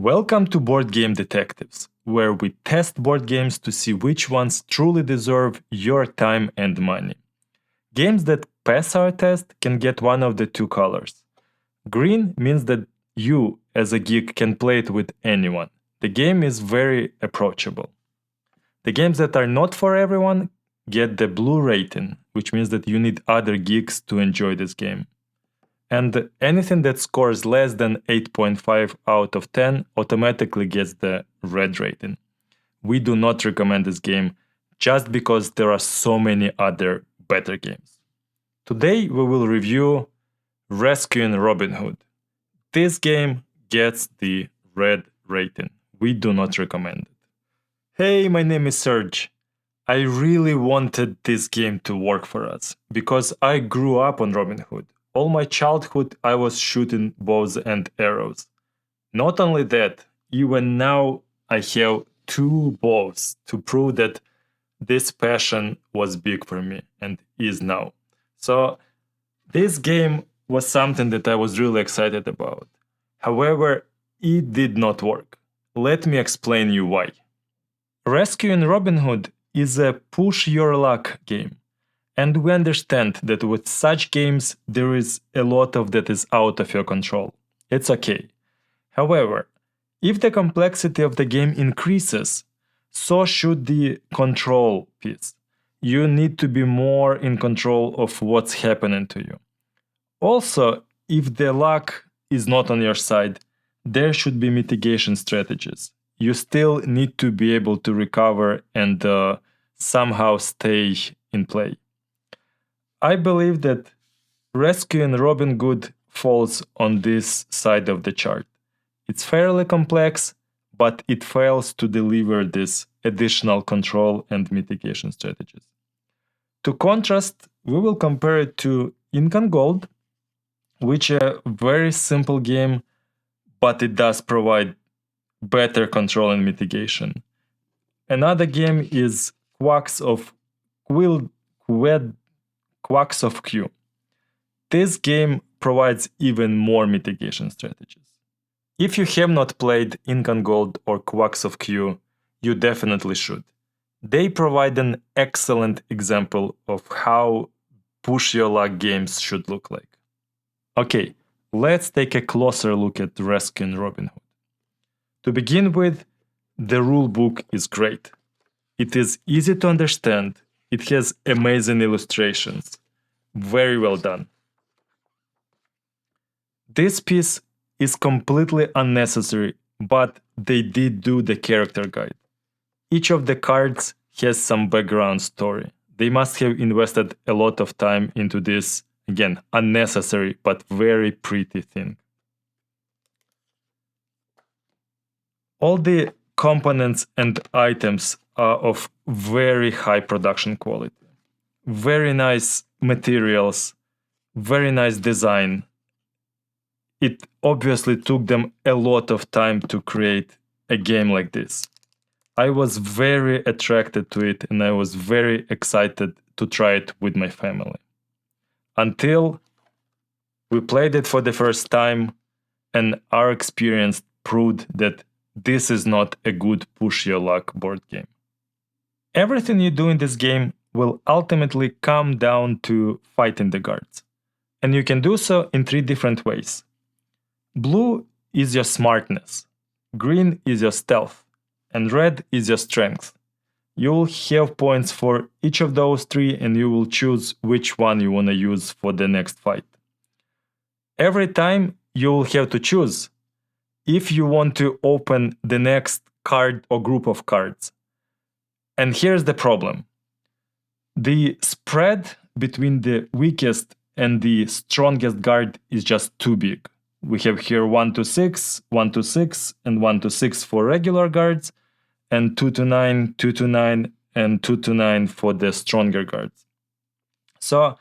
Welcome to Board Game Detectives, where we test board games to see which ones truly deserve your time and money. Games that pass our test can get one of the two colors. Green means that you, as a geek, can play it with anyone. The game is very approachable. The games that are not for everyone get the blue rating, which means that you need other geeks to enjoy this game. And anything that scores less than 8.5 out of 10 automatically gets the red rating. We do not recommend this game just because there are so many other better games. Today we will review Rescuing Robin Hood. This game gets the red rating. We do not recommend it. Hey, my name is Serge. I really wanted this game to work for us because I grew up on Robin Hood. All my childhood I was shooting bows and arrows. Not only that, even now I have 2 bows to prove that this passion was big for me and is now. So this game was something that I was really excited about. However, it did not work. Let me explain you why. Rescuing Robin Hood is a push your luck game. And we understand that with such games, there is a lot of that is out of your control. It's okay. However, if the complexity of the game increases, so should the control piece. You need to be more in control of what's happening to you. Also, if the luck is not on your side, there should be mitigation strategies. You still need to be able to recover and somehow stay in play. I believe that Rescuing Robin Hood falls on this side of the chart. It's fairly complex, but it fails to deliver this additional control and mitigation strategies. To contrast, we will compare it to Incan Gold, which is a very simple game, but it does provide better control and mitigation. Another game is Quacks of Q. This game provides even more mitigation strategies. If you have not played Incan Gold or Quacks of Q, you definitely should. They provide an excellent example of how push your luck games should look like. Okay, let's take a closer look at Rescuing Robin Hood. To begin with, the rulebook is great. It is easy to understand. It has amazing illustrations. Very well done. This piece is completely unnecessary, but they did do the character guide. Each of the cards has some background story. They must have invested a lot of time into this, again, unnecessary but very pretty thing. All the components and items are of very high production quality. Very nice materials, very nice design. It obviously took them a lot of time to create a game like this. I was very attracted to it and I was very excited to try it with my family. Until we played it for the first time and our experience proved that this is not a good push your luck board game. Everything you do in this game will ultimately come down to fighting the guards. And you can do so in 3 different ways. Blue is your smartness, green is your stealth, and red is your strength. You will have points for each of those 3 and you will choose which one you want to use for the next fight. Every time you will have to choose if you want to open the next card or group of cards. And here's the problem. The spread between the weakest and the strongest guard is just too big. We have here 1 to 6, 1 to 6, and 1 to 6 for regular guards, and 2 to 9, 2 to 9, and 2 to 9 for the stronger guards. So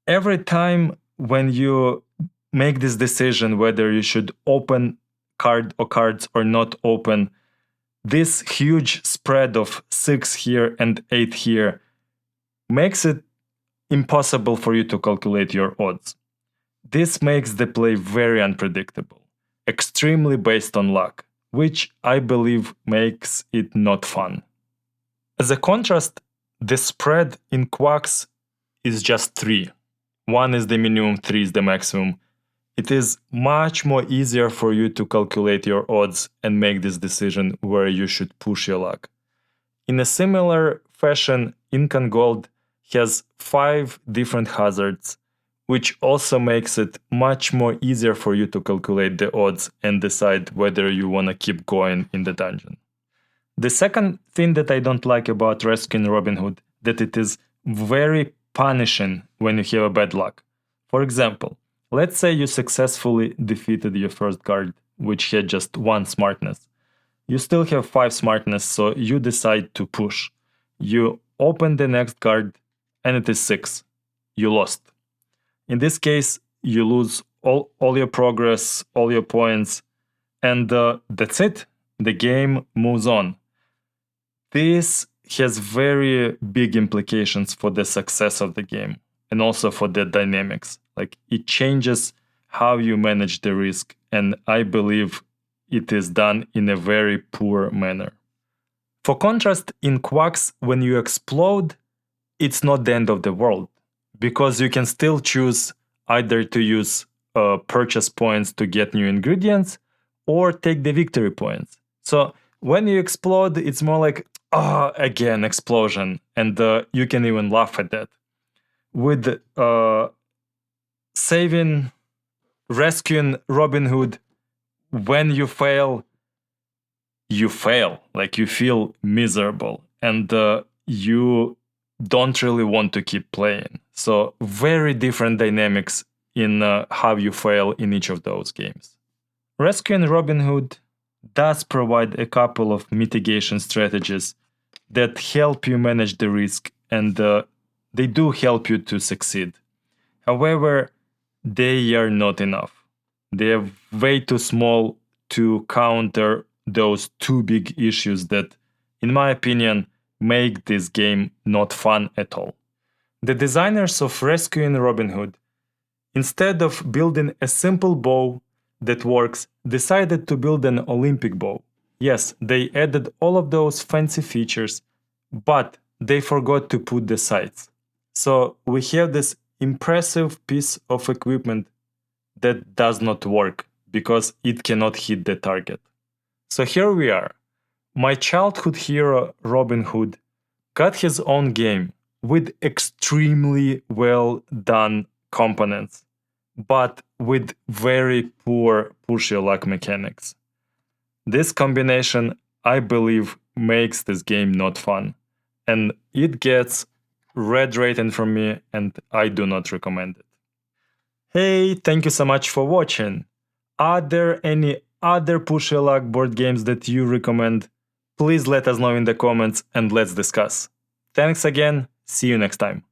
every time when you make this decision whether you should open card or cards or not open, this huge spread of 6 here and 8 here makes it impossible for you to calculate your odds. This makes the play very unpredictable, extremely based on luck. which I believe makes it not fun. As a contrast, the spread in Quacks is just 3. 1 is the minimum, 3 is the maximum. It is much more easier for you to calculate your odds and make this decision where you should push your luck. In a similar fashion, Incan Gold has 5 different hazards, which also makes it much more easier for you to calculate the odds and decide whether you want to keep going in the dungeon. The second thing that I don't like about Rescuing Robin Hood, that it is very punishing when you have a bad luck. For example, let's say you successfully defeated your first guard, which had just 1 smartness. You still have 5 smartness, so you decide to push. You open the next guard, and it is 6. You lost. In this case, you lose all your progress, all your points, and that's it. The game moves on. This has very big implications for the success of the game and also for the dynamics. Like, it changes how you manage the risk, and I believe it is done in a very poor manner. For contrast, in Quacks, when you explode, it's not the end of the world, because you can still choose either to use purchase points to get new ingredients or take the victory points. So when you explode, it's more like, again, explosion, and you can even laugh at that. With rescuing Robin Hood, when you fail, like, you feel miserable, and you don't really want to keep playing. So very different dynamics in how you fail in each of those games. Rescuing Robin Hood does provide a couple of mitigation strategies that help you manage the risk, and they do help you to succeed. However, they are not enough. They are way too small to counter those 2 big issues that, in my opinion, make this game not fun at all. The designers of Rescuing Robin Hood, instead of building a simple bow that works, decided to build an Olympic bow. Yes, they added all of those fancy features, but they forgot to put the sights. So we have this impressive piece of equipment that does not work because it cannot hit the target. So here we are. My childhood hero Robin Hood got his own game with extremely well done components, but with very poor push your luck mechanics. This combination, I believe, makes this game not fun, and it gets red rating from me, and I do not recommend it. Hey, thank you so much for watching. Are there any other push your luck board games that you recommend? Please let us know in the comments and let's discuss. Thanks again, see you next time.